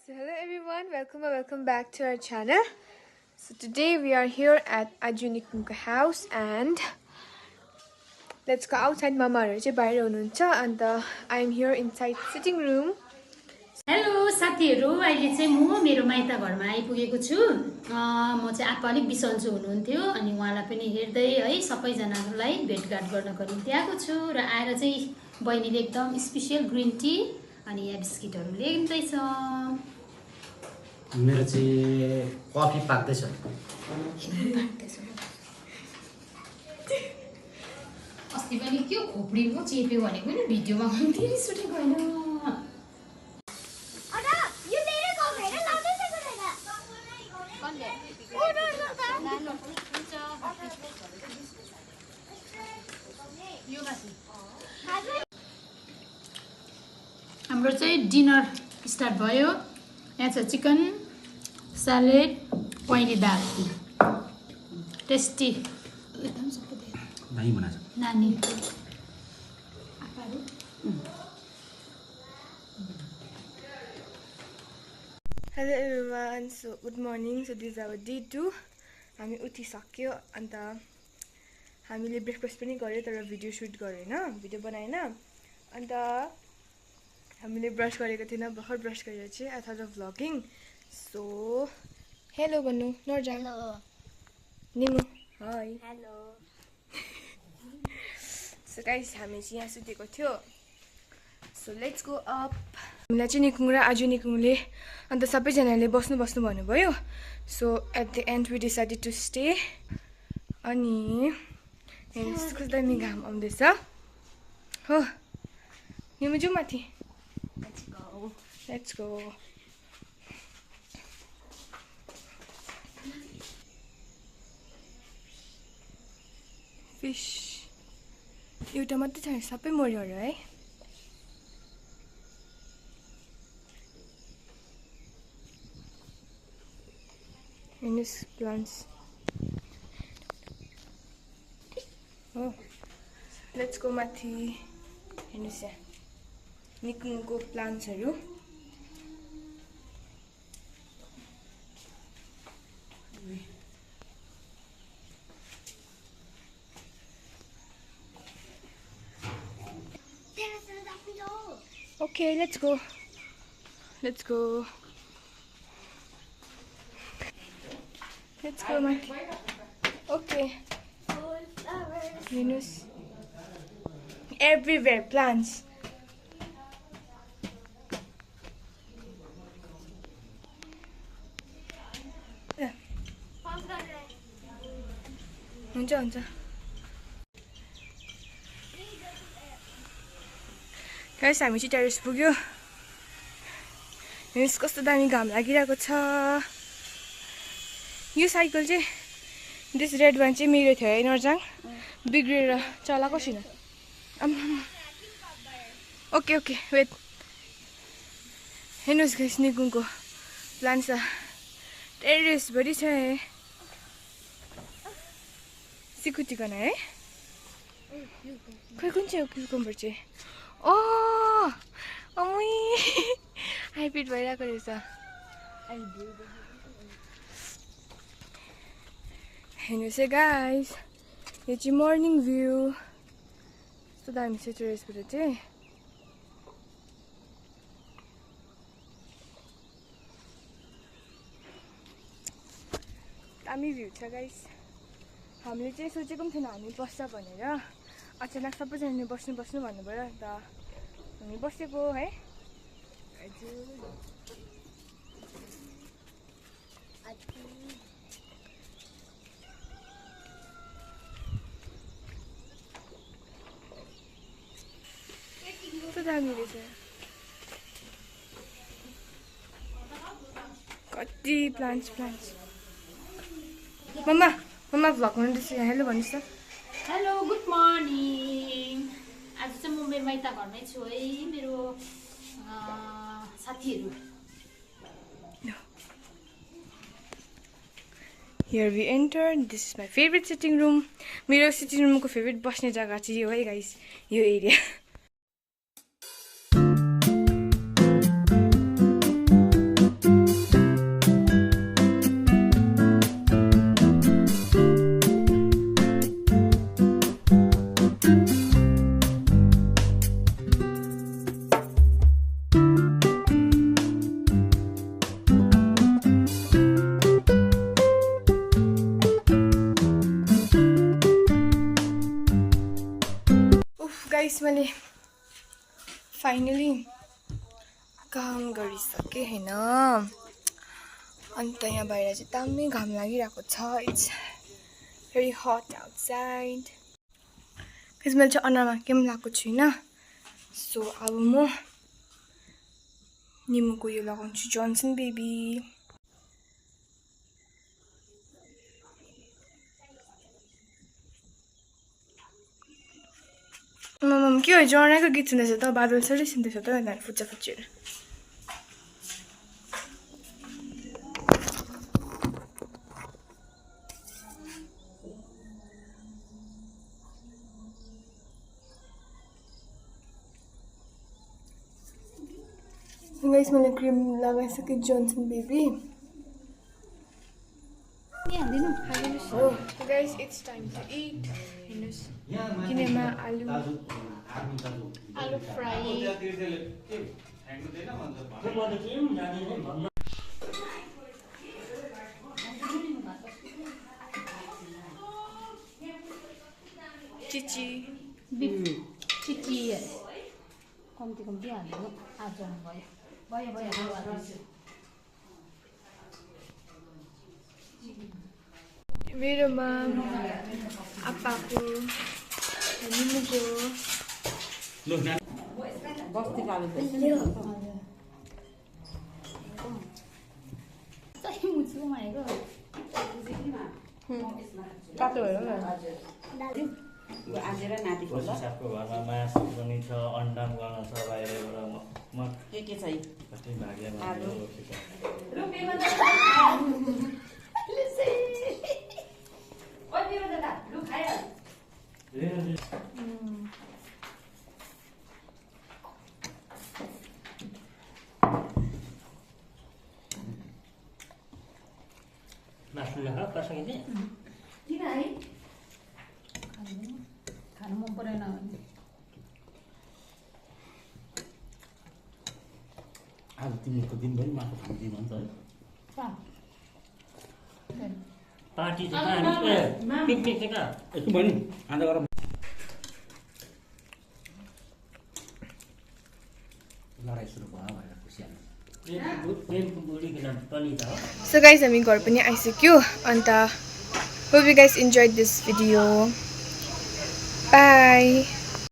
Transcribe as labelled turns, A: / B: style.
A: So hello everyone, welcome back to our channel. So today we are here at Aju Nikumko house and let's go outside. Mama चाहिँ बाहिर हुनुहुन्छ and I am here inside sitting room.
B: Hello साथीहरु, अहिले चाहिँ म मेरो माइत घरमा आइपुगेको छु। म चाहिँ आप्पा अलिक बिसन्चो हुनुहुन्थ्यो अनि उहाँलाई पनि हेर्दै है सबैजनालाई भेटघाट गर्नको निम्ति आएको छु र आएर चाहिँ बहिनीले एकदम स्पेशल ग्रीन टी अनि यहाँ बिस्किटहरु ल्याइदै छ।
C: मेरो चाहिँ कफी पाक्दैछ।
B: अस्ति पनि के खोपडीको चेप्यो भनेको नि भिडियोमा पनि रिस उठेको हैन। हाम्रो चाहिँ डिनर स्टार्ट भयो। यहाँ छ चिकन सलाद पहेँली दाल टेस्टी एकदम सबै
C: नानी बनाछ
B: नानी
A: Hello everyone, so good morning. So this is our day 2. हामी उठिसक्यो अन्त हामीले ब्रेकफास्ट पनि गर्यो तर भिडियो सुट गरेन, भिडियो बनाएन। अन्त हामीले ब्रश गरेको थिएन, भर्खर ब्रश गरेर चाहिँ I thought of vlogging. So hello भन्नु नर्जा। Hello Nimu hi hello. So guys हामी चाहिँ यहाँ सुतेको थियो। So let's go up. हामीलाई चाहिँ निकुङ र आजु निकुङले अन्त सबैजनाले बस्नु भन्नुभयो। So at the end we decided to stay. अनि कस्तो दामी घाम आउँदैछ हो। निमु जाउँ माथि। Let's go. Fish. एउटा मात्रै छ, सबै मर्यो है। Venus plants. Oh, let's go माथि। हेर्नुस् यहाँ निकुङको प्लान्ट्सहरु। Okay, let's go. Let's go. Let's go, Maki. Okay. Venus. Everywhere, plants. हुन्छ गाइस हामी चाहिँ टेरेस पुग्यो। हेर्नुस् कस्तो दामी घाम लागिरहेको छ। यो साइकल चाहिँ दिस रेड वान चाहिँ मेरो थियो है नर्जाङ, बिग्रेर चलाएको छैन। Okay wait. हेर्नुस् गाइस निकुङको प्लान्ट्स टेरेसभरि छ है। सिकुटिकन है खोइ कुन चाहिँ हो क्युकम्बर चाहिँ। हाइब्रिड भइरहेको रहेछ। हेर्नुहोस् है गाइस, यो चाहिँ मर्निङ भ्यू। यस्तो दामी छ टेरेसबाट चाहिँ। दामी भ्यू छ गाइस। हामीले चाहिँ सोचेको पनि थिएन हामी बस्छ भनेर, अचानक सबैजनाले बस्नु भन्नुभयो अन्त हामी बसेको है। कस्तो दामी रहेछ। कति प्लान्ट्स। मम्मा भ्लग गर्दैछ, हेलो भन्नुहोस् त।
B: Hello good morning. आज चाहिँ म मेरो माइत घरमै छु है। मेरो साथीहरु।
A: Here we enter. This is my favorite sitting room. मेरो sitting room को favorite बस्ने जग्गा चाहिँ यो है गाइस, यो एरिया। फाइनली काम गरिसकेँ होइन अन्त यहाँ बाहिर चाहिँ दामी घाम लागिरहेको छ it's very hot outside because मैले चाहिँ अनुहारमा केही पनि लगाएको छुइनँ सो अब म निमुको यो लगाउँछु जोन्सन बेबी के हो जनाको गीत सुन्दैछ त बादल सरी सुन्दैछ त फुच्चा फुच्चीहरू गाइस मैले क्रिम लगाइसकेँ जोन्सन बेबी हो guys it's time to eat हेर्नुहोस् किनेमा आलु फ्राई चिची
B: चिची कम्ती कम्ती हाल्नु आज भयो
A: मेरोमा आप्पाको निमुको तातो भएर
D: आजेर नातिको सबको घरमा मासु पनि छ अन्डा गर्न छ बाहिरबाट के छ कति भाग्यमा
E: मासु नखा कसरी चाहिँ
B: किन है खानु मन परेन
E: आज तिमीको दिनभरि मासु खाँदैन भन्छ है पार्टी चाहिँ कहाँ पिकनिक चाहिँ कहाँ यसो बहिनी आज गरौँ लडाइँ सुरु भयो भनेर खुसी प्रेमको बुढीको नाम प्रनिता हो
A: सो गाइस हामी घर पनि आइसक्यो अन्त hope you guys enjoyed this video bye